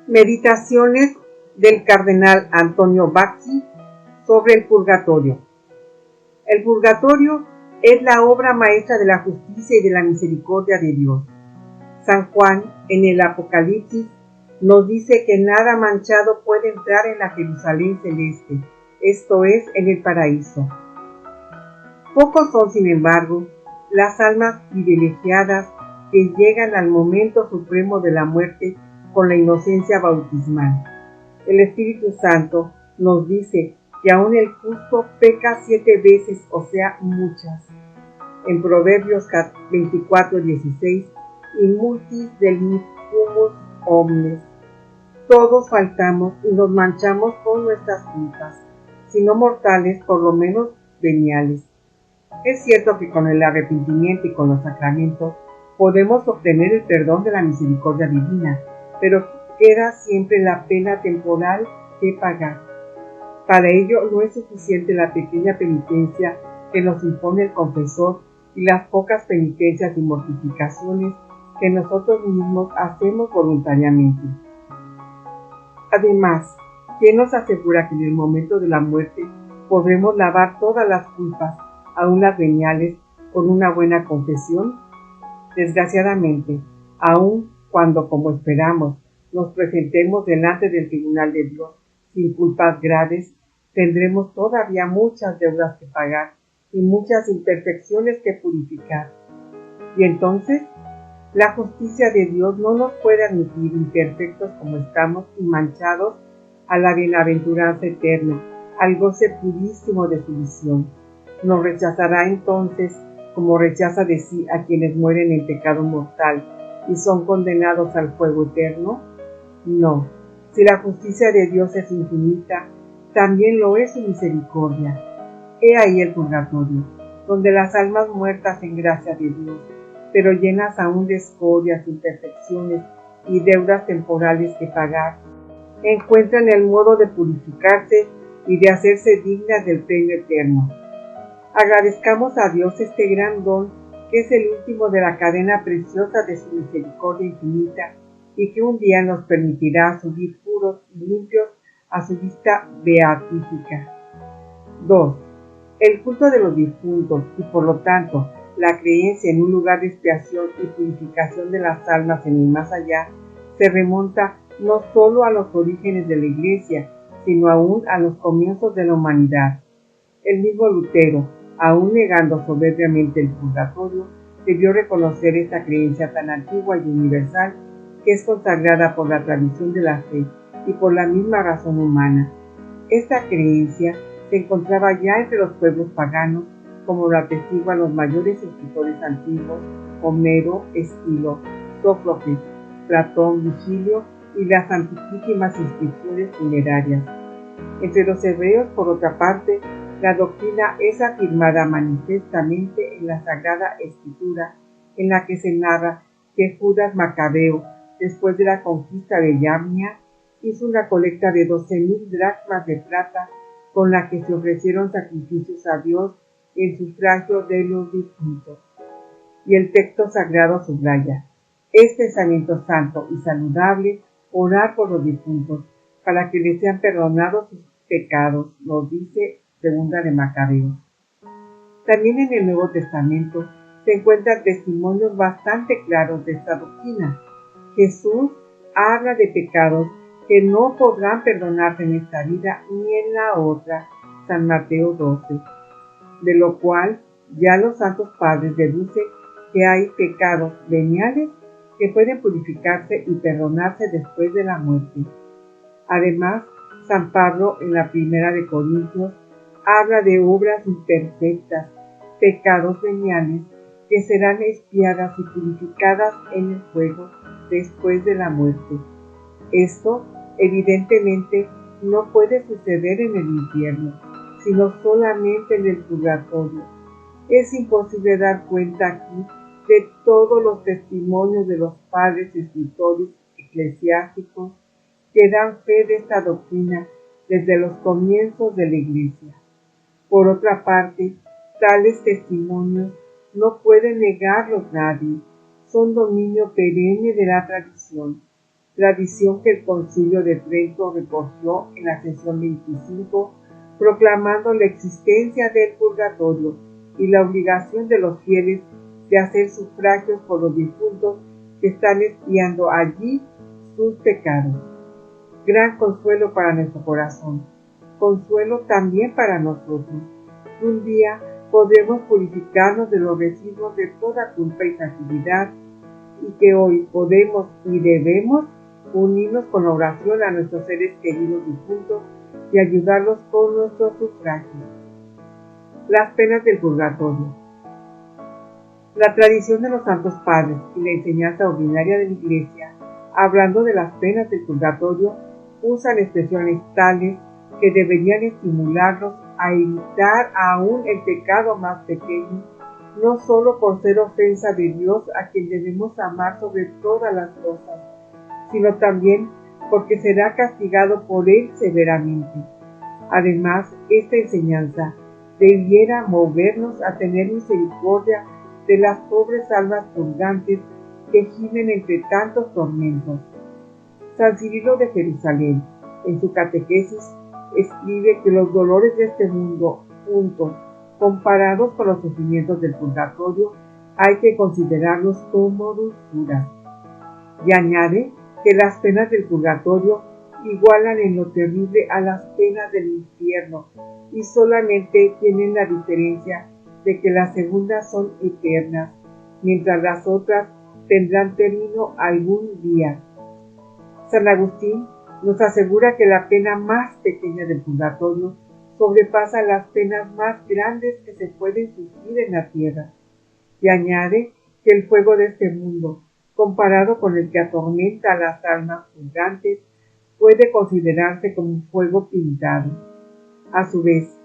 Meditaciones del cardenal Antonio Bazzi sobre el purgatorio. El purgatorio es la obra maestra de la justicia y de la misericordia de Dios. San Juan, en el Apocalipsis, nos dice que nada manchado puede entrar en la Jerusalén celeste, esto es, en el paraíso. Pocos son, sin embargo, las almas privilegiadas que llegan al momento supremo de la muerte con la inocencia bautismal. El Espíritu Santo nos dice que aún el justo peca 7 veces, o sea, muchas. En Proverbios 24:16, in multis delictumus omnes. Todos faltamos y nos manchamos con nuestras culpas, si no mortales, por lo menos veniales. Es cierto que con el arrepentimiento y con los sacramentos podemos obtener el perdón de la misericordia divina, pero queda siempre la pena temporal que pagar. Para ello no es suficiente la pequeña penitencia que nos impone el confesor y las pocas penitencias y mortificaciones que nosotros mismos hacemos voluntariamente. Además, ¿quién nos asegura que en el momento de la muerte podremos lavar todas las culpas, aun las veniales, con una buena confesión? Desgraciadamente, aun cuando, como esperamos, nos presentemos delante del tribunal de Dios sin culpas graves, tendremos todavía muchas deudas que pagar y muchas imperfecciones que purificar. Y entonces, la justicia de Dios no nos puede admitir imperfectos como estamos y manchados a la bienaventuranza eterna, al goce purísimo de su visión. Nos rechazará entonces como rechaza de sí a quienes mueren en pecado mortal y son condenados al fuego eterno. No, si la justicia de Dios es infinita, también lo es su misericordia. He ahí el purgatorio, donde las almas muertas en gracia de Dios, pero llenas aún de escorias, imperfecciones y deudas temporales que pagar, encuentran el modo de purificarse y de hacerse dignas del premio eterno. Agradezcamos a Dios este gran don, que es el último de la cadena preciosa de su misericordia infinita y que un día nos permitirá subir puros y limpios a su vista beatífica. 2. El culto de los difuntos y por lo tanto la creencia en un lugar de expiación y purificación de las almas en el más allá se remonta no solo a los orígenes de la Iglesia, sino aún a los comienzos de la humanidad. El mismo Lutero, aún negando soberbiamente el purgatorio, debió reconocer esta creencia tan antigua y universal que es consagrada por la tradición de la fe y por la misma razón humana. Esta creencia se encontraba ya entre los pueblos paganos, como lo atestiguan los mayores escritores antiguos, Homero, Esquilo, Sófocles, Platón, Virgilio y las antiquísimas inscripciones funerarias. Entre los hebreos, por otra parte, la doctrina es afirmada manifiestamente en la Sagrada Escritura, en la que se narra que Judas Macabeo, después de la conquista de Yamnia, hizo una colecta de 12,000 dracmas de plata con la que se ofrecieron sacrificios a Dios en sufragio de los difuntos. Y el texto sagrado subraya: es pensamiento santo y saludable orar por los difuntos para que les sean perdonados sus pecados, nos dice Segunda de Macabeos. También en el Nuevo Testamento se encuentran testimonios bastante claros de esta doctrina. Jesús habla de pecados que no podrán perdonarse en esta vida ni en la otra, San Mateo 12, de lo cual ya los santos padres deducen que hay pecados veniales que pueden purificarse y perdonarse después de la muerte. Además, San Pablo en la Primera de Corintios habla de obras imperfectas, pecados veniales que serán expiadas y purificadas en el fuego después de la muerte. Esto, evidentemente, no puede suceder en el infierno, sino solamente en el purgatorio. Es imposible dar cuenta aquí de todos los testimonios de los padres escritores eclesiásticos que dan fe de esta doctrina desde los comienzos de la Iglesia. Por otra parte, tales testimonios no puede negarlos nadie, son dominio perenne de la tradición. tradición que el Concilio de Trento recogió en la sesión 25, proclamando la existencia del purgatorio y la obligación de los fieles de hacer sufragios por los difuntos que están expiando allí sus pecados. Gran consuelo para nuestro corazón, consuelo también para nosotros. Un día podremos purificarnos de los residuos de toda culpa y fragilidad, y que hoy podemos y debemos unirnos con la oración a nuestros seres queridos difuntos y ayudarlos con nuestros sufragios. Las penas del purgatorio. La tradición de los santos padres y la enseñanza ordinaria de la Iglesia, hablando de las penas del purgatorio, usan expresiones tales que deberían estimularnos a evitar aún el pecado más pequeño, no solo por ser ofensa de Dios a quien debemos amar sobre todas las cosas, sino también porque será castigado por Él severamente. Además, esta enseñanza debiera movernos a tener misericordia de las pobres almas purgantes que gimen entre tantos tormentos. San Cirilo de Jerusalén, en su catequesis, escribe que los dolores de este mundo, juntos, comparados con los sufrimientos del purgatorio, hay que considerarlos como dulzuras. Y añade que las penas del purgatorio igualan en lo terrible a las penas del infierno y solamente tienen la diferencia de que las segundas son eternas, mientras las otras tendrán término algún día. San Agustín nos asegura que la pena más pequeña del purgatorio sobrepasa las penas más grandes que se pueden sufrir en la tierra, y añade que el fuego de este mundo, comparado con el que atormenta a las almas purgantes, puede considerarse como un fuego pintado. A su vez,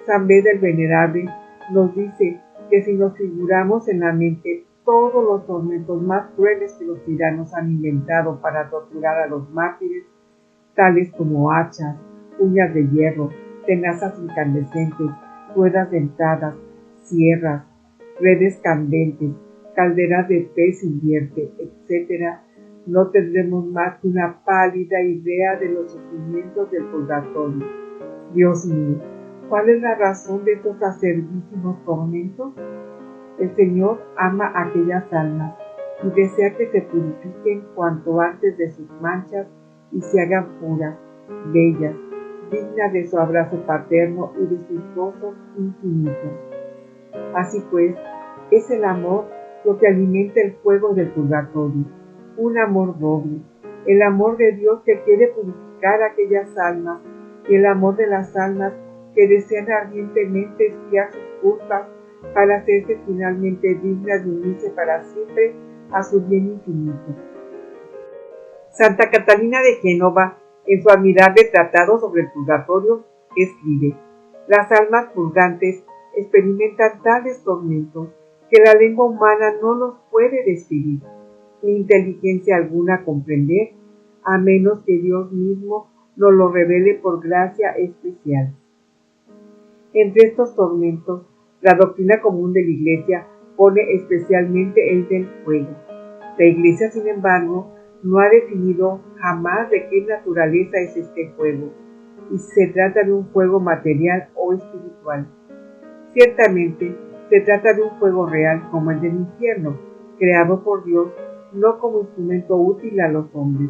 San Beda el Venerable nos dice que si nos figuramos en la mente todos los tormentos más crueles que los tiranos han inventado para torturar a los mártires, tales como hachas, uñas de hierro, tenazas incandescentes, ruedas dentadas, sierras, redes candentes, calderas de pez invierte, etc., no tendremos más que una pálida idea de los sufrimientos del purgatorio. Dios mío, ¿cuál es la razón de estos acerbísimos tormentos? El Señor ama a aquellas almas y desea que se purifiquen cuanto antes de sus manchas y se hagan puras, bellas, dignas de su abrazo paterno y de sus gozos infinitos. Así pues, es el amor lo que alimenta el fuego del purgatorio, un amor doble, el amor de Dios que quiere purificar a aquellas almas y el amor de las almas que desean ardientemente expiar sus culpas para hacerse finalmente dignas de unirse para siempre a su bien infinito. Santa Catalina de Génova, en su admirable tratado sobre el purgatorio, escribe: las almas purgantes experimentan tales tormentos que la lengua humana no los puede describir, ni inteligencia alguna comprender, a menos que Dios mismo nos lo revele por gracia especial. Entre estos tormentos, la doctrina común de la Iglesia pone especialmente el del fuego. La Iglesia, sin embargo, no ha definido jamás de qué naturaleza es este fuego, y si se trata de un fuego material o espiritual. Ciertamente, se trata de un fuego real como el del infierno, creado por Dios no como instrumento útil a los hombres,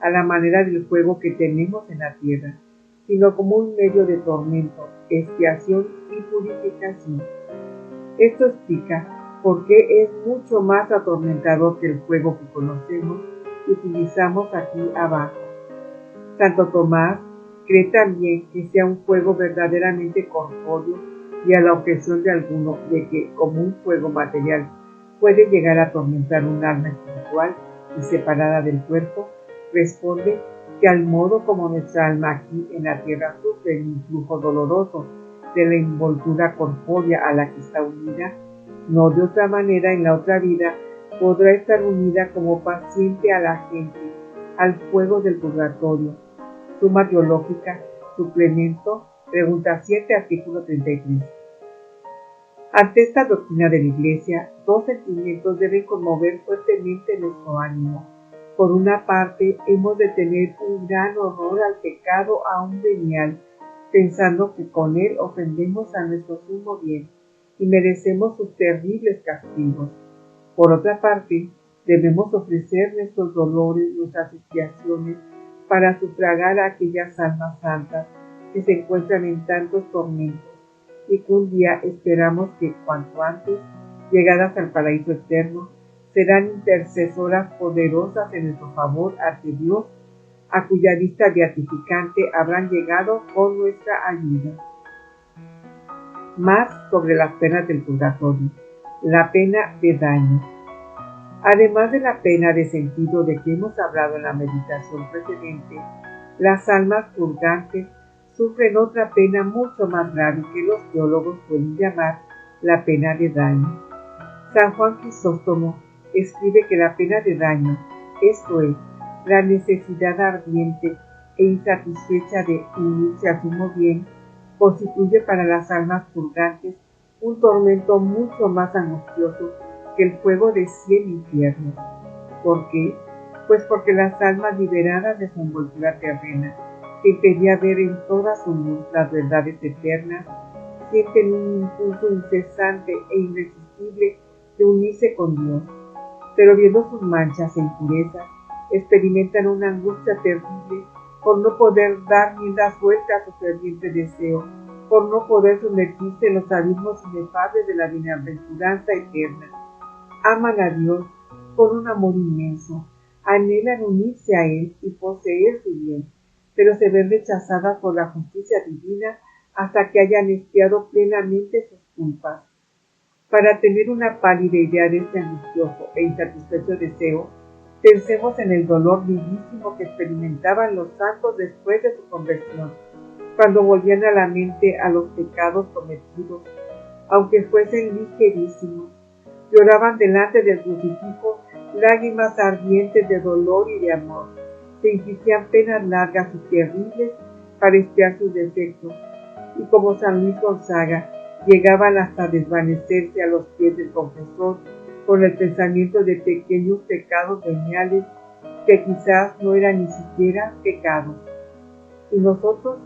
a la manera del fuego que tenemos en la tierra, sino como un medio de tormento, expiación y purificación. Esto explica por qué es mucho más atormentador que el fuego que conocemos y utilizamos aquí abajo. Santo Tomás cree también que sea un fuego verdaderamente corpóreo, y a la objeción de alguno de que, como un fuego material, puede llegar a atormentar un alma espiritual y separada del cuerpo, responde que al modo como nuestra alma aquí en la tierra sufre el influjo doloroso de la envoltura corpórea a la que está unida, no de otra manera en la otra vida podrá estar unida como paciente a la gente, al fuego del purgatorio. Suma teológica, suplemento, pregunta 7, artículo 33. Ante esta doctrina de la Iglesia, dos sentimientos deben conmover fuertemente nuestro ánimo: Por una parte, hemos de tener un gran horror al pecado aún venial, pensando que con él ofendemos a nuestro sumo bien y merecemos sus terribles castigos. Por otra parte, debemos ofrecer nuestros dolores, nuestras expiaciones, para sufragar a aquellas almas santas que se encuentran en tantos tormentos y que un día esperamos que, cuanto antes, llegadas al paraíso eterno, serán intercesoras poderosas en nuestro favor ante Dios, a cuya vista beatificante habrán llegado con nuestra ayuda. Más sobre las penas del purgatorio. La pena de daño. Además de la pena de sentido de que hemos hablado en la meditación precedente, las almas purgantes sufren otra pena mucho más grave que los teólogos suelen llamar la pena de daño. San Juan Crisóstomo escribe que la pena de daño, esto es, la necesidad ardiente e insatisfecha de unirse al sumo bien, constituye para las almas purgantes un tormento mucho más angustioso que el fuego de 100 infiernos. ¿Por qué? Pues porque las almas liberadas de su envoltura terrena, que impedía ver en toda su luz las verdades eternas, sienten un impulso incesante e irresistible de unirse con Dios, pero viendo sus manchas e impurezas, experimentan una angustia terrible por no poder dar rienda suelta a su ferviente deseo, por no poder sumergirse en los abismos inefables de la bienaventuranza eterna. Aman a Dios con un amor inmenso, anhelan unirse a Él y poseer su bien, pero se ven rechazadas por la justicia divina hasta que hayan expiado plenamente sus culpas. Para tener una pálida idea de este angustioso e insatisfecho deseo, pensemos en el dolor vivísimo que experimentaban los santos después de su conversión, cuando volvían a la mente a los pecados cometidos, aunque fuesen ligerísimos. Lloraban delante del crucifijo lágrimas ardientes de dolor y de amor, se infligían penas largas y terribles para expiar sus defectos, y como San Luis Gonzaga, llegaban hasta desvanecerse a los pies del confesor con el pensamiento de pequeños pecados veniales que quizás no eran ni siquiera pecados. ¿Y nosotros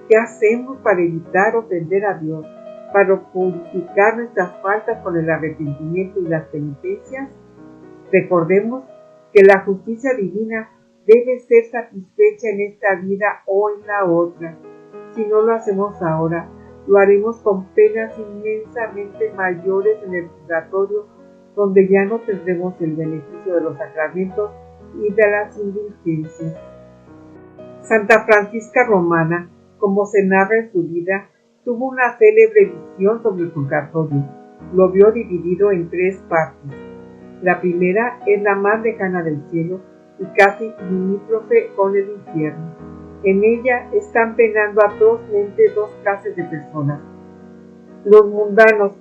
qué hacemos para evitar ofender a Dios, para purificar nuestras faltas con el arrepentimiento y las penitencias? Recordemos que la justicia divina debe ser satisfecha en esta vida o en la otra. Si no lo hacemos ahora, lo haremos con penas inmensamente mayores en el purgatorio, donde ya no tendremos el beneficio de los sacramentos y de las indulgencias. Santa Francisca Romana, como se narra en su vida, tuvo una célebre visión sobre el purgatorio. Lo vio dividido en 3 partes. La primera es la más lejana del cielo y casi limítrofe con el infierno. En ella están penando atrozmente 2 clases de personas: los mundanos,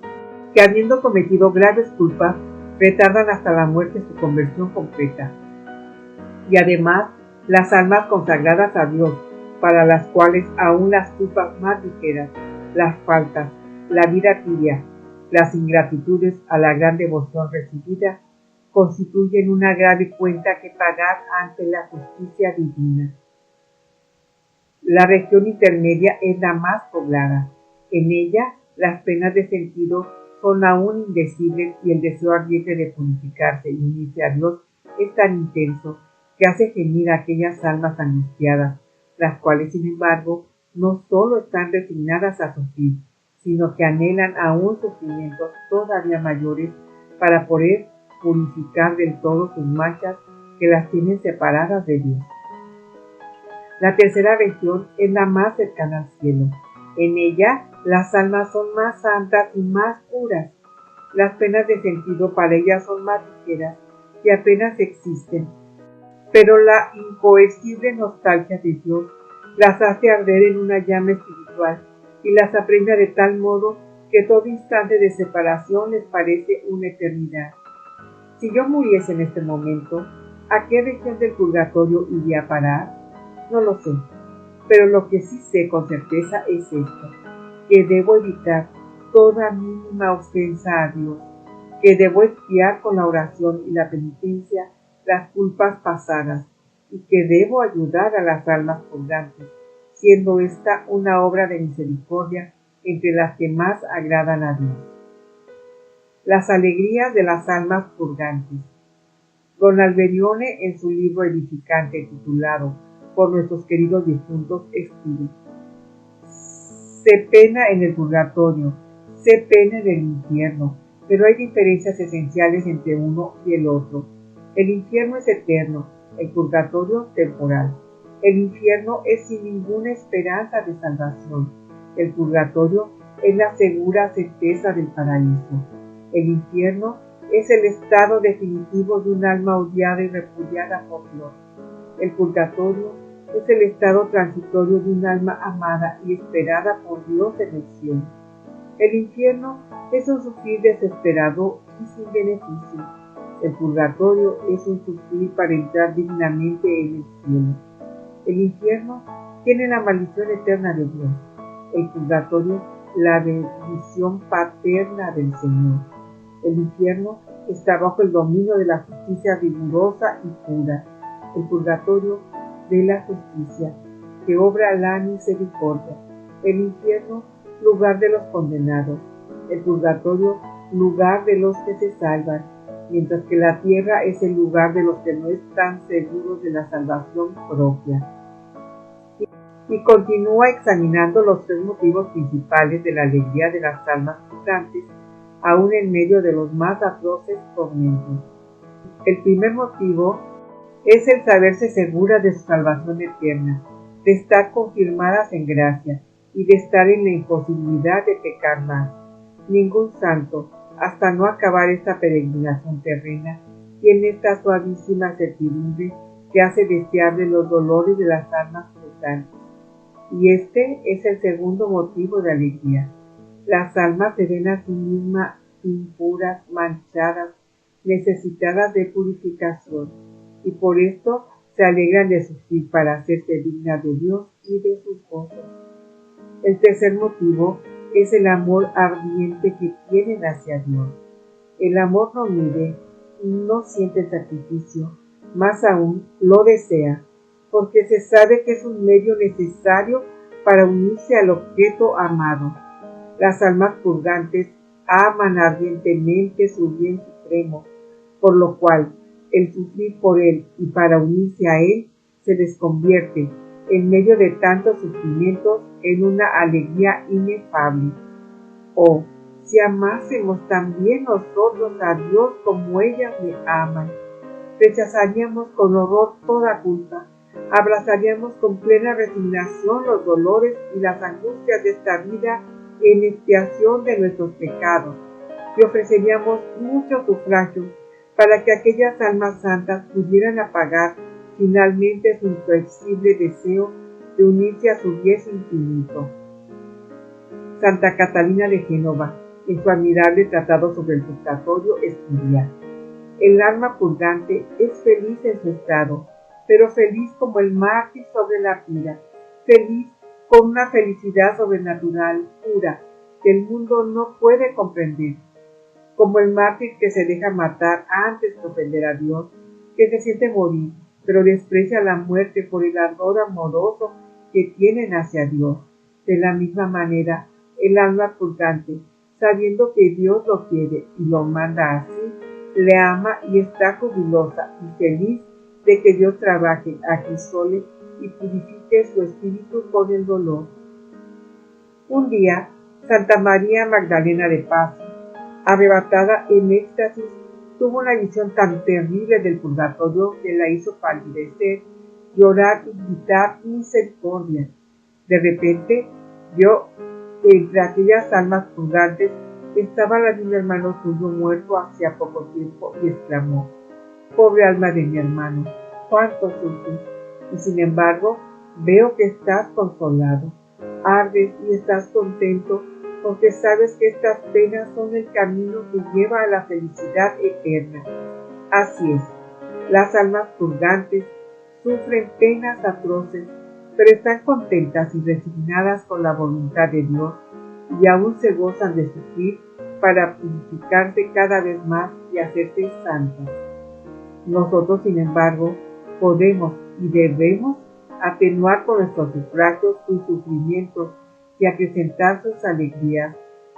que habiendo cometido graves culpas, retardan hasta la muerte su conversión completa, y además las almas consagradas a Dios, para las cuales aún las culpas más ligeras, las faltas, la vida tibia, las ingratitudes a la gran devoción recibida, constituyen una grave cuenta que pagar ante la justicia divina. La región intermedia es la más poblada. En ella, las penas de sentido son aún indecibles y el deseo ardiente de purificarse y unirse a Dios es tan intenso que hace gemir a aquellas almas angustiadas, las cuales, sin embargo, no solo están resignadas a sufrir, sino que anhelan aún sufrimientos todavía mayores para poder purificar del todo sus manchas que las tienen separadas de Dios. La tercera región es la más cercana al cielo. En ella, las almas son más santas y más puras. Las penas de sentido para ellas son más ligeras y apenas existen, pero la incoercible nostalgia de Dios las hace arder en una llama espiritual y las apremia de tal modo que todo instante de separación les parece una eternidad. Si yo muriese en este momento, ¿a qué región del purgatorio iría a parar? No lo sé, pero lo que sí sé con certeza es esto: que debo evitar toda mínima ofensa a Dios, que debo expiar con la oración y la penitencia las culpas pasadas y que debo ayudar a las almas purgantes, siendo esta una obra de misericordia entre las que más agradan a Dios. Las alegrías de las almas purgantes. Don Alberione, en su libro edificante titulado Por nuestros queridos difuntos, escribe: se pena en el purgatorio, se pena en el infierno, pero hay diferencias esenciales entre uno y el otro. El infierno es eterno, el purgatorio temporal. El infierno es sin ninguna esperanza de salvación. El purgatorio es la segura certeza del paraíso. El infierno es el estado definitivo de un alma odiada y repudiada por Dios. El purgatorio es el estado transitorio de un alma amada y esperada por Dios en el cielo. El infierno es un sufrir desesperado y sin beneficio. El purgatorio es un sufrir para entrar dignamente en el cielo. El infierno tiene la maldición eterna de Dios. El purgatorio, la bendición paterna del Señor. El infierno está bajo el dominio de la justicia rigurosa y pura. El purgatorio de la justicia, que obra la misericordia. El infierno, lugar de los condenados. El purgatorio, lugar de los que se salvan, mientras que la tierra es el lugar de los que no están seguros de la salvación propia. Y continúa examinando los tres motivos principales de la alegría de las almas purgantes, aún en medio de los más atroces tormentos. El primer motivo es el saberse seguras de su salvación eterna, de estar confirmadas en gracia y de estar en la imposibilidad de pecar más. Ningún santo, hasta no acabar esta peregrinación terrena, tiene esta suavísima certidumbre que hace deseable los dolores de las almas purgantes. Y este es el segundo motivo de alegría. Las almas se ven a sí mismas impuras, manchadas, necesitadas de purificación, y por esto se alegran de sufrir para hacerse dignas de Dios y de sus gozos. El tercer motivo es el amor ardiente que tienen hacia Dios. El amor no mide, no siente el sacrificio, más aún lo desea, porque se sabe que es un medio necesario para unirse al objeto amado. Las almas purgantes aman ardientemente su bien supremo, por lo cual el sufrir por él y para unirse a él se les convierte, en medio de tantos sufrimientos, en una alegría inefable. Oh, si amásemos también nosotros a Dios como ellas le aman, rechazaríamos con horror toda culpa, abrazaríamos con plena resignación los dolores y las angustias de esta vida en expiación de nuestros pecados, y ofreceríamos muchos sufragios para que aquellas almas santas pudieran apagar finalmente su inflexible deseo de unirse a su bien infinito. Santa Catalina de Génova, en su admirable tratado sobre el purgatorio, escribía: el alma purgante es feliz en su estado, pero feliz como el mártir sobre la pira, feliz con una felicidad sobrenatural, pura, que el mundo no puede comprender, como el mártir que se deja matar antes de ofender a Dios, que se siente morir, pero desprecia la muerte por el ardor amoroso que tienen hacia Dios. De la misma manera, el alma purgante, sabiendo que Dios lo quiere y lo manda así, le ama y está jubilosa y feliz de que Dios trabaje acrisole y purifique su espíritu con el dolor. Un día, Santa María Magdalena de Paz, arrebatada en éxtasis, tuvo una visión tan terrible del purgatorio que la hizo palidecer, llorar y gritar misericordia. De repente, vio que entre aquellas almas purgantes estaba la de un hermano suyo muerto hacía poco tiempo y exclamó: pobre alma de mi hermano, cuánto sufres, y sin embargo veo que estás consolado, ardes y estás contento porque sabes que estas penas son el camino que lleva a la felicidad eterna. Así es, las almas purgantes sufren penas atroces, pero están contentas y resignadas con la voluntad de Dios y aún se gozan de sufrir para purificarse cada vez más y hacerse santas. Nosotros, sin embargo, podemos y debemos atenuar con nuestros sufragios sus sufrimientos y acrecentar sus alegrías,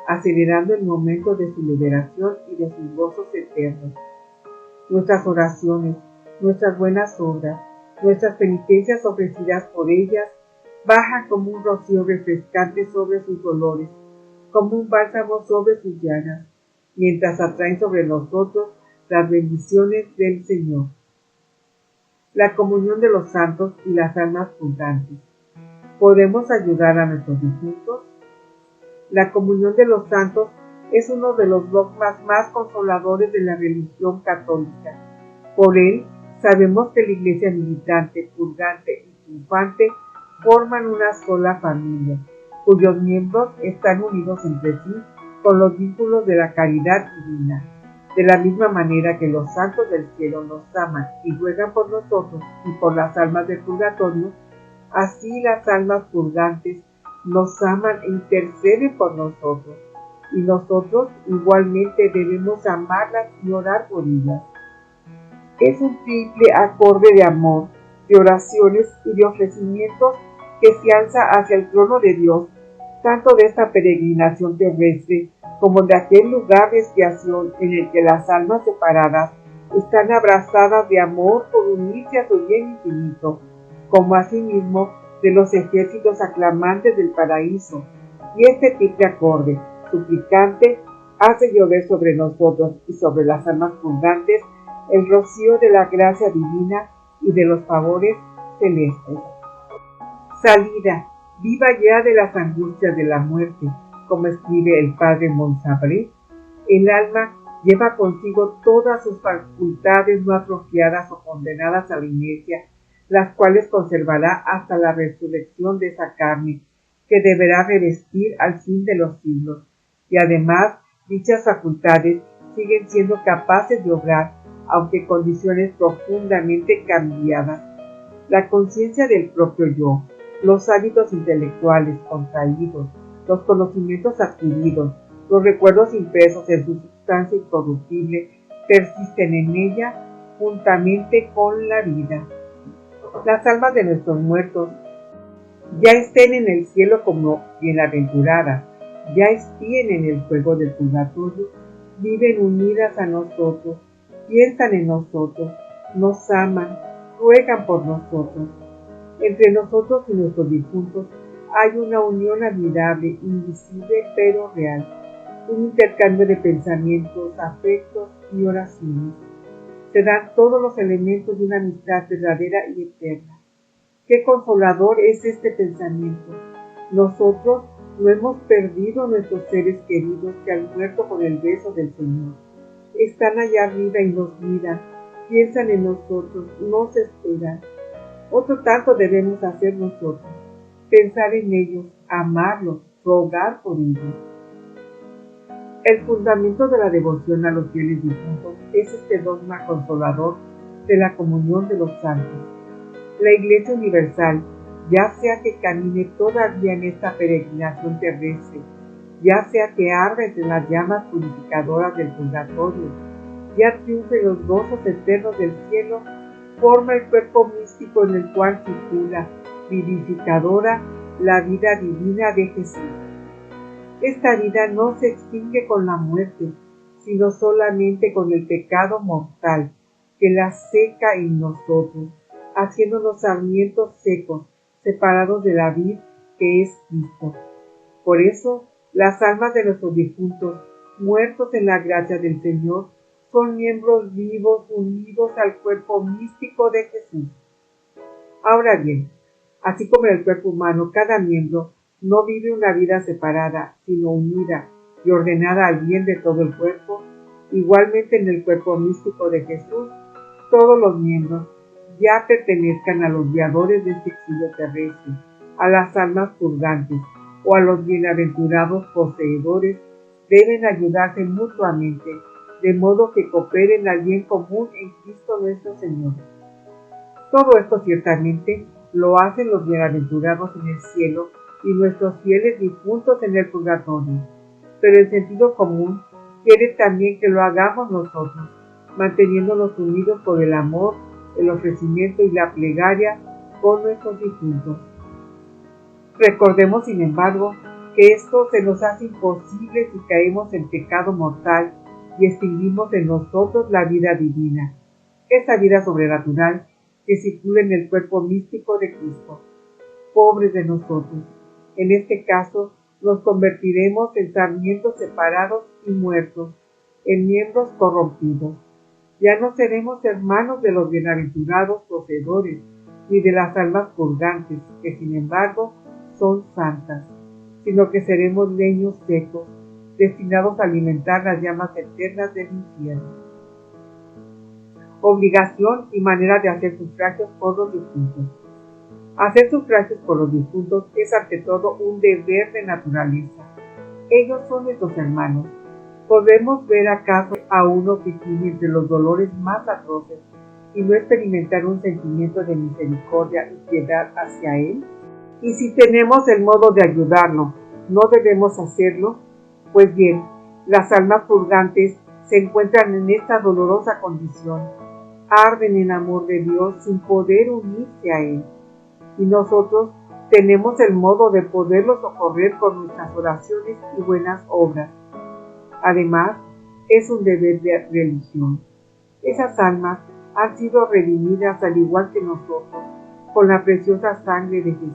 acelerando el momento de su liberación y de sus gozos eternos. Nuestras oraciones, nuestras buenas obras, nuestras penitencias ofrecidas por ellas, bajan como un rocío refrescante sobre sus dolores, como un bálsamo sobre sus llagas, mientras atraen sobre nosotros las bendiciones del Señor. La comunión de los santos y las almas purgantes. ¿Podemos ayudar a nuestros difuntos? La comunión de los santos es uno de los dogmas más consoladores de la religión católica. Por él, sabemos que la Iglesia militante, purgante y triunfante forman una sola familia, cuyos miembros están unidos entre sí con los vínculos de la caridad divina. De la misma manera que los santos del cielo nos aman y ruegan por nosotros y por las almas del purgatorio, así las almas purgantes nos aman e interceden por nosotros, y nosotros igualmente debemos amarlas y orar por ellas. Es un triple acorde de amor, de oraciones y de ofrecimientos que se alza hacia el trono de Dios, tanto de esta peregrinación terrestre como de aquel lugar de expiación en el que las almas separadas están abrazadas de amor por unirse a su bien infinito, como asimismo de los ejércitos aclamantes del paraíso. Y este triple acorde, suplicante, hace llover sobre nosotros y sobre las almas purgantes el rocío de la gracia divina y de los favores celestes. Salida, viva ya de las angustias de la muerte, como escribe el padre Monsabré. El alma lleva consigo todas sus facultades no atrofiadas o condenadas a la inercia, las cuales conservará hasta la resurrección de esa carne, que deberá revestir al fin de los siglos. Y además, dichas facultades siguen siendo capaces de obrar, aunque en condiciones profundamente cambiadas. La conciencia del propio yo, los hábitos intelectuales contraídos, los conocimientos adquiridos, los recuerdos impresos en su sustancia incorruptible, persisten en ella juntamente con la vida. Las almas de nuestros muertos ya estén en el cielo como bienaventuradas, ya espíen en el fuego del purgatorio, viven unidas a nosotros, piensan en nosotros, nos aman, ruegan por nosotros. Entre nosotros y nuestros difuntos hay una unión admirable, invisible pero real, un intercambio de pensamientos, afectos y oraciones. Se dan todos los elementos de una amistad verdadera y eterna. Qué consolador es este pensamiento. Nosotros no hemos perdido nuestros seres queridos que han muerto con el beso del Señor. Están allá arriba y nos miran, piensan en nosotros, nos esperan. Otro tanto debemos hacer nosotros, pensar en ellos, amarlos, rogar por ellos. El fundamento de la devoción a los fieles difuntos es este dogma consolador de la comunión de los santos. La Iglesia Universal, ya sea que camine todavía en esta peregrinación terrestre, ya sea que arde entre las llamas purificadoras del purgatorio, ya triunfe los gozos eternos del cielo, forma el cuerpo místico en el cual circula, vivificadora, la vida divina de Jesús. Esta vida no se extingue con la muerte, sino solamente con el pecado mortal que la seca en nosotros, haciéndonos sarmientos secos, separados de la vid que es Cristo. Por eso, las almas de nuestros difuntos, muertos en la gracia del Señor, son miembros vivos unidos al cuerpo místico de Jesús. Ahora bien, así como en el cuerpo humano cada miembro no vive una vida separada, sino unida y ordenada al bien de todo el cuerpo, igualmente en el cuerpo místico de Jesús, todos los miembros, ya pertenezcan a los guiadores de este exilio terrestre, a las almas purgantes o a los bienaventurados poseedores, deben ayudarse mutuamente, de modo que cooperen al bien común en Cristo nuestro Señor. Todo esto ciertamente lo hacen los bienaventurados en el cielo y nuestros fieles difuntos en el purgatorio, pero el sentido común quiere también que lo hagamos nosotros. manteniéndonos unidos por el amor, el ofrecimiento y la plegaria con nuestros difuntos. Recordemos, sin embargo, que esto se nos hace imposible si caemos en pecado mortal y extinguimos en nosotros la vida divina, esa vida sobrenatural que circula en el cuerpo místico de Cristo. Pobres de nosotros, en este caso nos convertiremos en sarmientos separados y muertos, en miembros corrompidos. Ya no seremos hermanos de los bienaventurados poseedores, ni de las almas purgantes, que sin embargo son santas, sino que seremos leños secos, destinados a alimentar las llamas eternas del infierno. Obligación y manera de hacer sufragios por los difuntos. Hacer sufragios por los difuntos es ante todo un deber de naturaleza. Ellos son nuestros hermanos. ¿Podemos ver acaso a uno que tiene entre los dolores más atroces y no experimentar un sentimiento de misericordia y piedad hacia él? Y si tenemos el modo de ayudarlo, ¿no debemos hacerlo? Pues bien, las almas purgantes se encuentran en esta dolorosa condición. Arden en amor de Dios sin poder unirse a Él. Y nosotros tenemos el modo de poderlos socorrer con nuestras oraciones y buenas obras. Además, es un deber de religión. Esas almas han sido redimidas al igual que nosotros, con la preciosa sangre de Jesús.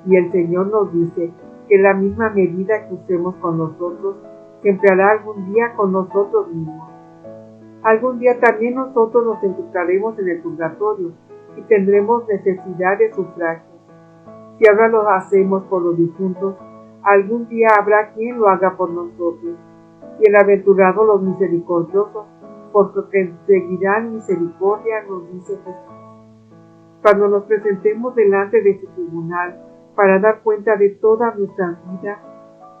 Y el Señor nos dice que la misma medida que usemos con nosotros se empleará algún día con nosotros mismos. Algún día también nosotros nos encontraremos en el purgatorio y tendremos necesidad de sufragios. Si ahora lo hacemos por los difuntos, algún día habrá quien lo haga por nosotros. Bienaventurados los misericordiosos, porque conseguirán misericordia, nos dice Jesús. Cuando nos presentemos delante de su tribunal para dar cuenta de toda nuestra vida,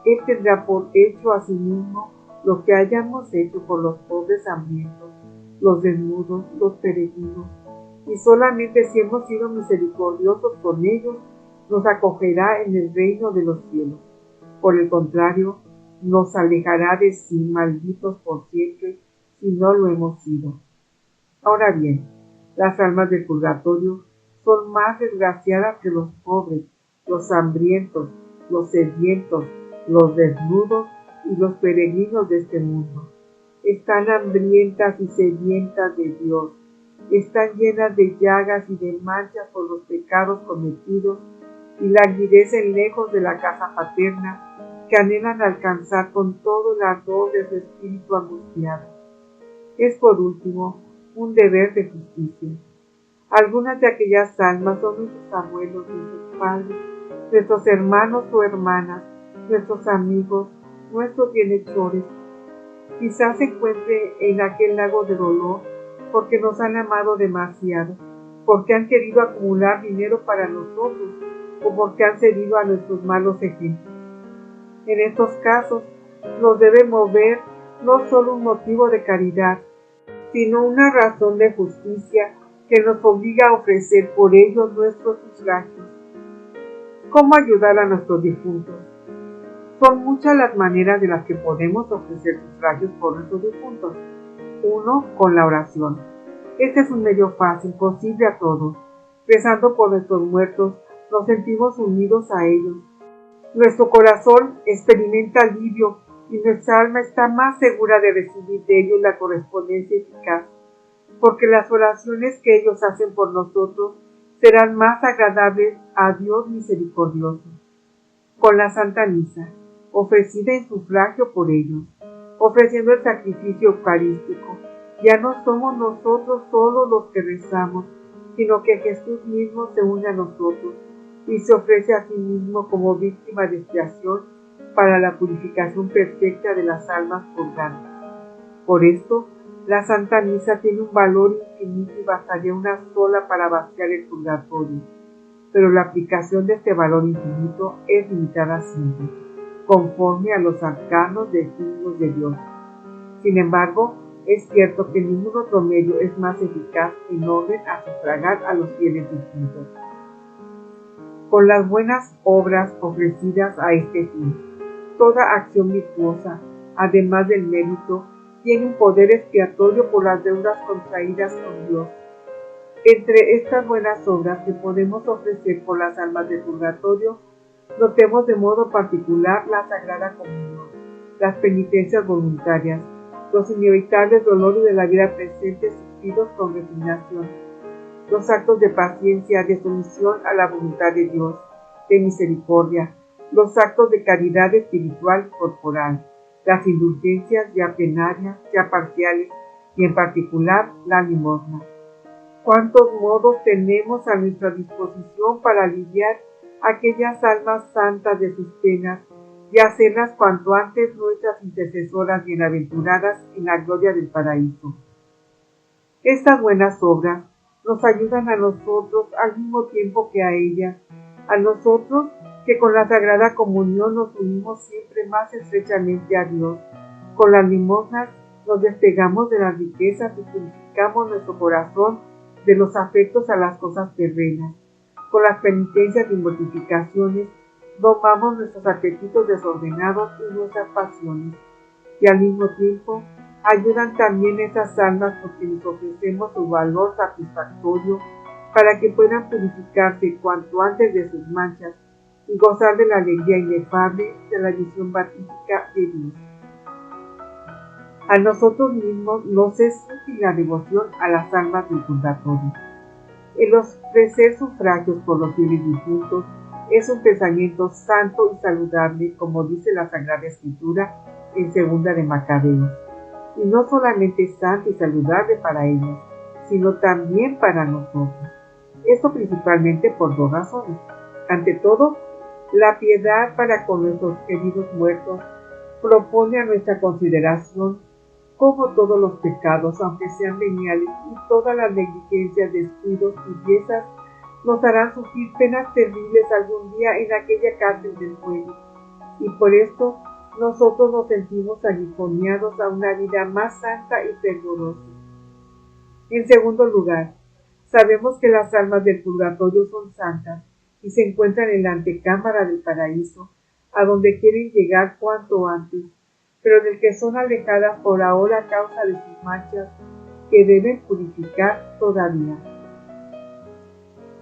Él tendrá por hecho a sí mismo lo que hayamos hecho por los pobres hambrientos, los desnudos, los peregrinos, y solamente si hemos sido misericordiosos con ellos, nos acogerá en el reino de los cielos. Por el contrario, nos alejará de sí, malditos por siempre, si no lo hemos sido. Ahora bien, las almas del purgatorio son más desgraciadas que los pobres, los hambrientos, los sedientos, los desnudos y los peregrinos de este mundo. Están hambrientas y sedientas de Dios, están llenas de llagas y de manchas por los pecados cometidos y languidecen lejos de la casa paterna que anhelan alcanzar con todo el ardor de su espíritu angustiado. Es por último un deber de justicia. Algunas de aquellas almas son nuestros abuelos, nuestros padres, nuestros hermanos o hermanas, nuestros amigos, nuestros bienhechores. Quizás se encuentre en aquel lago de dolor porque nos han amado demasiado, porque han querido acumular dinero para nosotros o porque han cedido a nuestros malos ejemplos. En estos casos nos debe mover no solo un motivo de caridad, sino una razón de justicia que nos obliga a ofrecer por ellos nuestros sufragios. ¿Cómo ayudar a nuestros difuntos? Son muchas las maneras de las que podemos ofrecer sufragios por nuestros difuntos. 1. Con la oración. Este es un medio fácil, posible a todos. Rezando por nuestros muertos, nos sentimos unidos a ellos. Nuestro corazón experimenta alivio y nuestra alma está más segura de recibir de ellos la correspondencia eficaz, porque las oraciones que ellos hacen por nosotros serán más agradables a Dios misericordioso. Con la Santa Misa, ofrecida en sufragio por ellos, ofreciendo el sacrificio eucarístico, ya no somos nosotros solo los que rezamos, sino que Jesús mismo se une a nosotros y se ofrece a sí mismo como víctima de expiación para la purificación perfecta de las almas purgantes. Por esto, la Santa Misa tiene un valor infinito y bastaría una sola para vaciar el purgatorio, pero la aplicación de este valor infinito es limitada siempre, conforme a los arcanos designios de Dios. Sin embargo, es cierto que ningún otro medio es más eficaz en orden a sufragar a los fieles difuntos. Con las buenas obras ofrecidas a este fin, toda acción virtuosa, además del mérito, tienen poder expiatorio por las deudas contraídas con Dios. Entre estas buenas obras que podemos ofrecer por las almas del purgatorio, notemos de modo particular la Sagrada Comunión, las penitencias voluntarias, los inevitables dolores de la vida presente sufridos con resignación, los actos de paciencia, de sumisión a la voluntad de Dios, de misericordia, los actos de caridad espiritual corporal, las indulgencias ya plenarias, ya parciales y en particular la limosna. ¿Cuántos modos tenemos a nuestra disposición para aliviar aquellas almas santas de sus penas y hacerlas cuanto antes nuestras intercesoras bienaventuradas en la gloria del paraíso? Estas buenas obras nos ayudan a nosotros al mismo tiempo que a ellas, a nosotros que con la Sagrada Comunión nos unimos siempre más estrechamente a Dios. Con las limosnas nos despegamos de las riquezas y purificamos nuestro corazón de los afectos a las cosas terrenas. Con las penitencias y mortificaciones domamos nuestros apetitos desordenados y nuestras pasiones, y al mismo tiempo ayudan también esas almas porque les ofrecemos su valor satisfactorio para que puedan purificarse cuanto antes de sus manchas y gozar de la alegría inefable de la visión beatífica de Dios. A nosotros mismos nos es útil la devoción a las almas del purgatorio. El ofrecer sufragios por los fieles difuntos es un pensamiento santo y saludable, como dice la Sagrada Escritura en 2 de Macabeos. Y no solamente es santo y saludable para ellos, sino también para nosotros. Esto principalmente por dos razones. Ante todo, la piedad para con nuestros queridos muertos propone a nuestra consideración cómo todos los pecados, aunque sean veniales, y todas las negligencias, descuidos y piezas, nos harán sufrir penas terribles algún día en aquella cárcel del fuego. Y por esto nosotros nos sentimos aguijoneados a una vida más santa y fervorosa. En segundo lugar, sabemos que las almas del purgatorio son santas y se encuentran en la antecámara del paraíso, a donde quieren llegar cuanto antes, pero del que son alejadas por ahora a causa de sus manchas, que deben purificar todavía.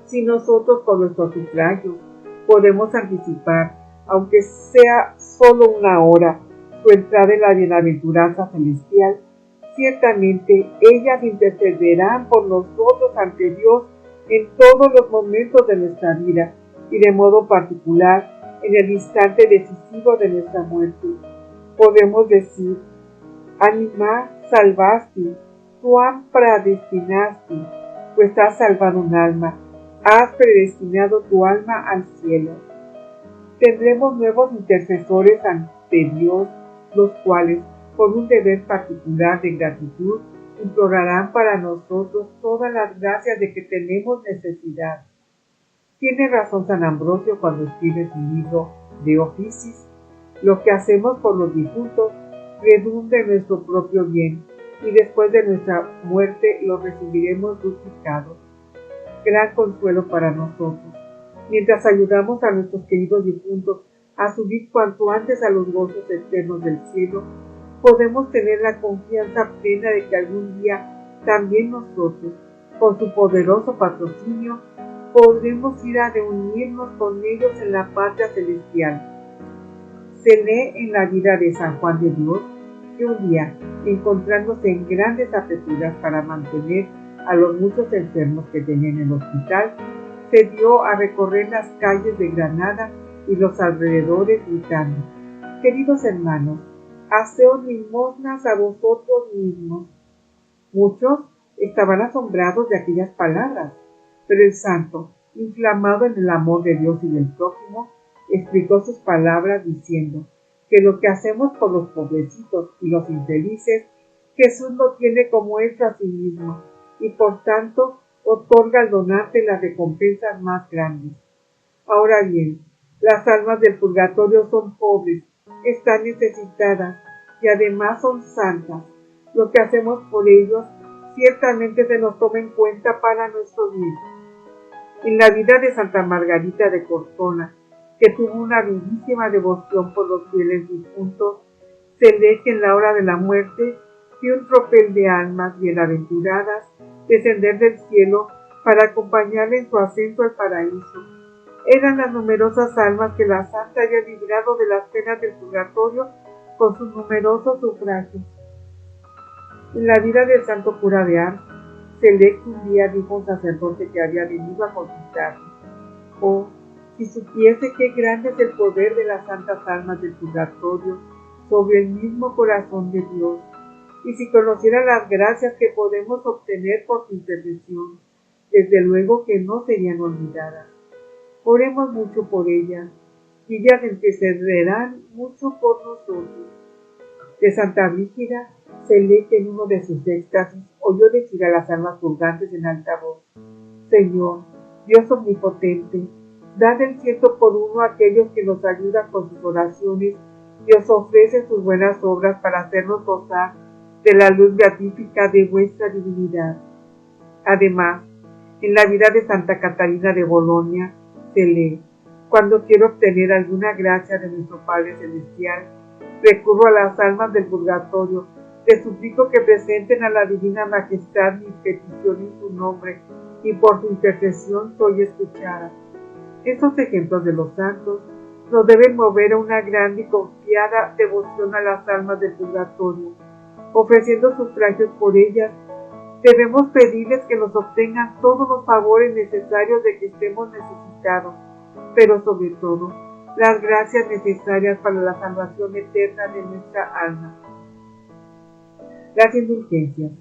Si nosotros con nuestro sufragio podemos anticipar, aunque sea solo una hora, su entrada en la bienaventuranza celestial, ciertamente ellas intercederán por nosotros ante Dios en todos los momentos de nuestra vida y de modo particular en el instante decisivo de nuestra muerte. Podemos decir: Anima salvaste, tuam predestinaste, pues has salvado un alma, has predestinado tu alma al cielo. Tendremos nuevos intercesores ante Dios, los cuales, por un deber particular de gratitud, implorarán para nosotros todas las gracias de que tenemos necesidad. Tiene razón San Ambrosio cuando escribe su libro De Officis: lo que hacemos por los difuntos redunda en nuestro propio bien, y después de nuestra muerte lo recibiremos duplicado. Gran consuelo para nosotros. Mientras ayudamos a nuestros queridos difuntos a subir cuanto antes a los gozos eternos del cielo, podemos tener la confianza plena de que algún día también nosotros, con su poderoso patrocinio, podremos ir a reunirnos con ellos en la patria celestial. Se lee en la vida de San Juan de Dios que un día, encontrándose en grandes apreturas para mantener a los muchos enfermos que tenía en el hospital, se dio a recorrer las calles de Granada y los alrededores gritando: queridos hermanos, haceos limosnas a vosotros mismos. Muchos estaban asombrados de aquellas palabras, pero el santo, inflamado en el amor de Dios y del prójimo, explicó sus palabras diciendo que lo que hacemos por los pobrecitos y los infelices, Jesús lo tiene como hecho a sí mismo, y por tanto otorga al donante las recompensas más grandes. Ahora bien, las almas del purgatorio son pobres, están necesitadas y además son santas. Lo que hacemos por ellos ciertamente se nos toma en cuenta para nuestro bien. En la vida de Santa Margarita de Cortona, que tuvo una vivísima devoción por los fieles difuntos, se lee que en la hora de la muerte vi un tropel de almas bienaventuradas descender del cielo para acompañarle en su ascenso al paraíso. Eran las numerosas almas que la santa había librado de las penas del purgatorio con sus numerosos sufragios. En la vida del santo cura de Ars, Select un día dijo a un sacerdote que había venido a consultarle: «Oh, si supiese qué grande es el poder de las santas almas del purgatorio sobre el mismo corazón de Dios, y si conociera las gracias que podemos obtener por su intercesión, desde luego que no serían olvidadas. Oremos mucho por ellas, y ellas intercederán mucho por nosotros». De Santa Brígida, Select, en uno de sus éxtasis, oyó decir a las almas purgantes en alta voz: «Señor, Dios omnipotente, dad el 100 por 1 a aquellos que nos ayudan con sus oraciones y os ofrecen sus buenas obras para hacernos gozar de la luz beatífica de vuestra divinidad». Además, en la vida de Santa Catarina de Bolonia se lee: «Cuando quiero obtener alguna gracia de nuestro Padre Celestial, recurro a las almas del purgatorio, les suplico que presenten a la Divina Majestad mi petición en su nombre, y por su intercesión soy escuchada». Estos ejemplos de los santos nos deben mover a una grande y confiada devoción a las almas del purgatorio. Ofreciendo sufragios por ellas, debemos pedirles que nos obtengan todos los favores necesarios de que estemos necesitados, pero sobre todo, las gracias necesarias para la salvación eterna de nuestra alma. Las indulgencias.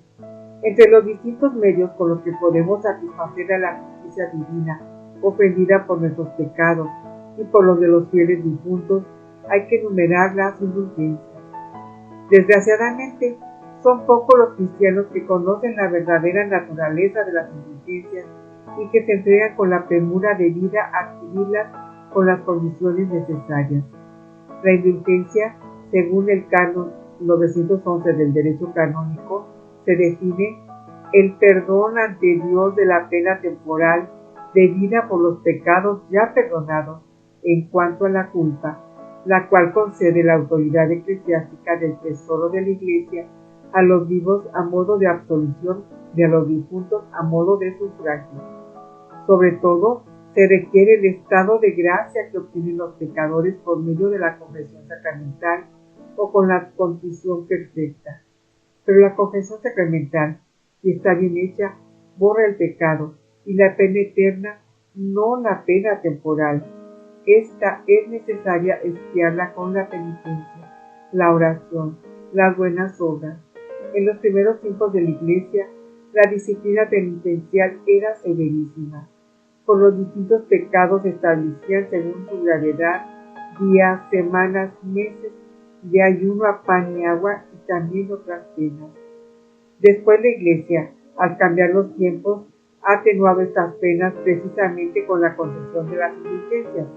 Entre los distintos medios con los que podemos satisfacer a la justicia divina, ofendida por nuestros pecados y por los de los fieles difuntos, hay que enumerar las indulgencias. Desgraciadamente, son pocos los cristianos que conocen la verdadera naturaleza de las indulgencias y que se entregan con la premura debida a adquirirlas con las condiciones necesarias. La indulgencia, según el canon 911 del derecho canónico, se define el perdón ante Dios de la pena temporal debida por los pecados ya perdonados en cuanto a la culpa, la cual concede la autoridad eclesiástica del tesoro de la Iglesia a los vivos a modo de absolución y a los difuntos a modo de sufragio. Sobre todo, se requiere el estado de gracia que obtienen los pecadores por medio de la confesión sacramental o con la contrición perfecta. Pero la confesión sacramental, si está bien hecha, borra el pecado y la pena eterna, no la pena temporal. Esta es necesaria expiarla con la penitencia, la oración, las buenas obras. En los primeros tiempos de la Iglesia, la disciplina penitencial era severísima. Por los distintos pecados se establecían según su gravedad días, semanas, meses de ayuno a pan y agua y también otras penas. Después la Iglesia, al cambiar los tiempos, ha atenuado estas penas precisamente con la concesión de las indulgencias.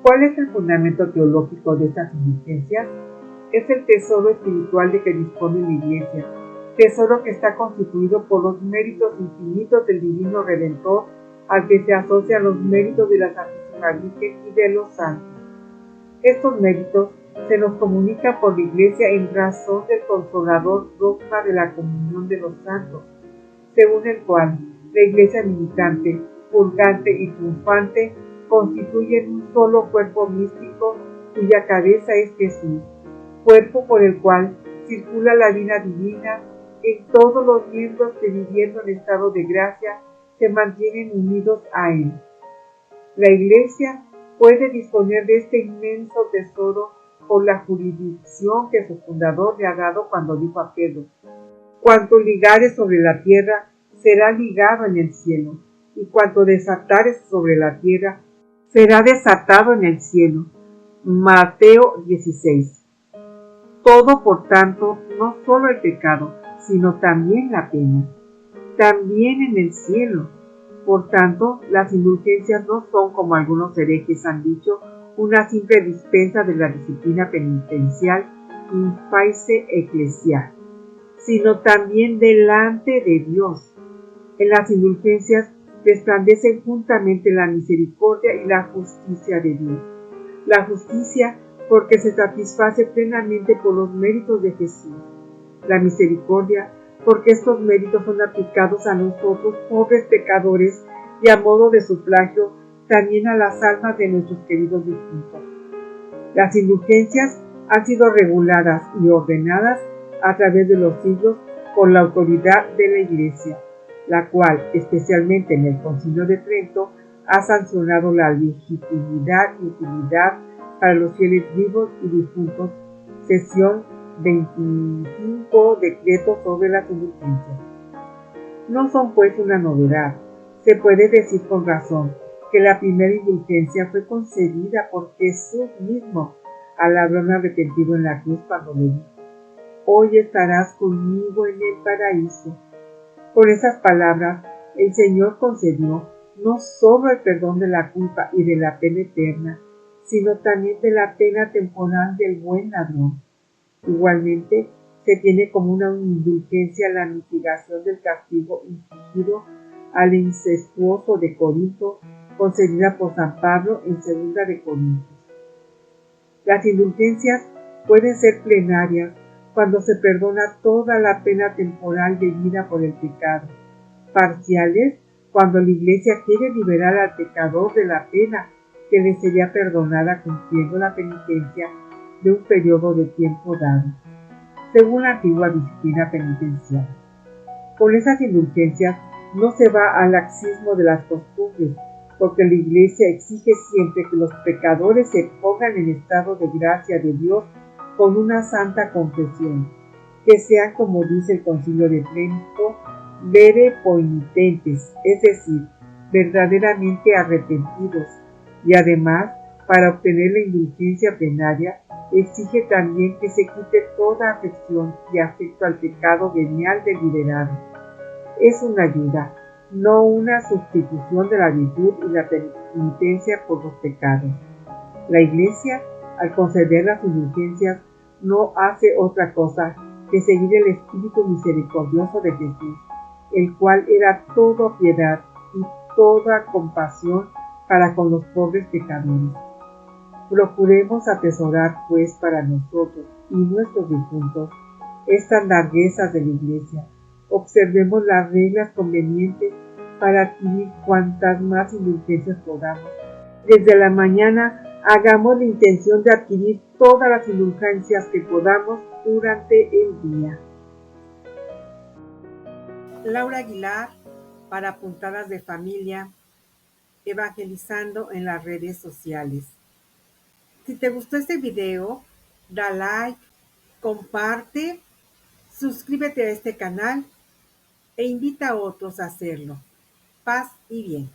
¿Cuál es el fundamento teológico de estas indulgencias? Es el tesoro espiritual de que dispone la Iglesia, tesoro que está constituido por los méritos infinitos del Divino Redentor, al que se asocian los méritos de la Santísima Virgen y de los santos. Estos méritos se nos comunican por la Iglesia en razón del consolador dogma de la comunión de los santos, según el cual la Iglesia militante, purgante y triunfante constituyen un solo cuerpo místico cuya cabeza es Jesús, cuerpo por el cual circula la vida divina en todos los miembros que, viviendo en estado de gracia, se mantienen unidos a Él. La Iglesia puede disponer de este inmenso tesoro por la jurisdicción que su fundador le ha dado cuando dijo a Pedro: «Cuanto ligares sobre la tierra, será ligado en el cielo, y cuanto desatares sobre la tierra, será desatado en el cielo». Mateo 16. Todo, por tanto, no solo el pecado, sino también la pena, también en el cielo. Por tanto, las indulgencias no son, como algunos herejes han dicho, una simple dispensa de la disciplina penitencial in pace ecclesiae, sino también delante de Dios. En las indulgencias resplandecen juntamente la misericordia y la justicia de Dios. La justicia porque se satisface plenamente por los méritos de Jesús. la misericordia, porque estos méritos son aplicados a nosotros, pobres pecadores, y a modo de sufragio también a las almas de nuestros queridos difuntos. Las indulgencias han sido reguladas y ordenadas a través de los siglos por la autoridad de la Iglesia, la cual, especialmente en el Concilio de Trento, ha sancionado la legitimidad y utilidad para los fieles vivos y difuntos, sesión 25, decreto sobre las indulgencias. No son pues una novedad. Se puede decir con razón que la primera indulgencia fue concedida por Jesús mismo al haberme arrepentido en la cruz cuando le dijo: hoy estarás conmigo en el paraíso. Con esas palabras, el Señor concedió no solo el perdón de la culpa y de la pena eterna, sino también de la pena temporal del buen ladrón. Igualmente, se tiene como una indulgencia la mitigación del castigo infligido al incestuoso de Corinto, concedida por San Pablo en 2 de Corintios. Las indulgencias pueden ser plenarias cuando se perdona toda la pena temporal debida por el pecado, parciales cuando la Iglesia quiere liberar al pecador de la pena que le sería perdonada cumpliendo la penitencia de un periodo de tiempo dado, según la antigua disciplina penitenciaria. Con esas indulgencias no se va al laxismo de las costumbres, porque la Iglesia exige siempre que los pecadores se pongan en estado de gracia de Dios con una santa confesión, que sean, como dice el Concilio de Trento, vere poenitentes, es decir, verdaderamente arrepentidos, y además, para obtener la indulgencia plenaria, exige también que se quite toda afección y afecto al pecado venial del liberado. Es una ayuda, no una sustitución de la virtud y la penitencia por los pecados. La Iglesia, al conceder las indulgencias, no hace otra cosa que seguir el espíritu misericordioso de Jesús, el cual era toda piedad y toda compasión para con los pobres pecadores. Procuremos atesorar, pues, para nosotros y nuestros difuntos estas larguezas de la Iglesia. Observemos las reglas convenientes para adquirir cuantas más indulgencias podamos. Desde la mañana hagamos la intención de adquirir todas las indulgencias que podamos durante el día. Laura Aguilar, para Puntadas de Familia, evangelizando en las redes sociales. Si te gustó este video, da like, comparte, suscríbete a este canal e invita a otros a hacerlo. Paz y bien.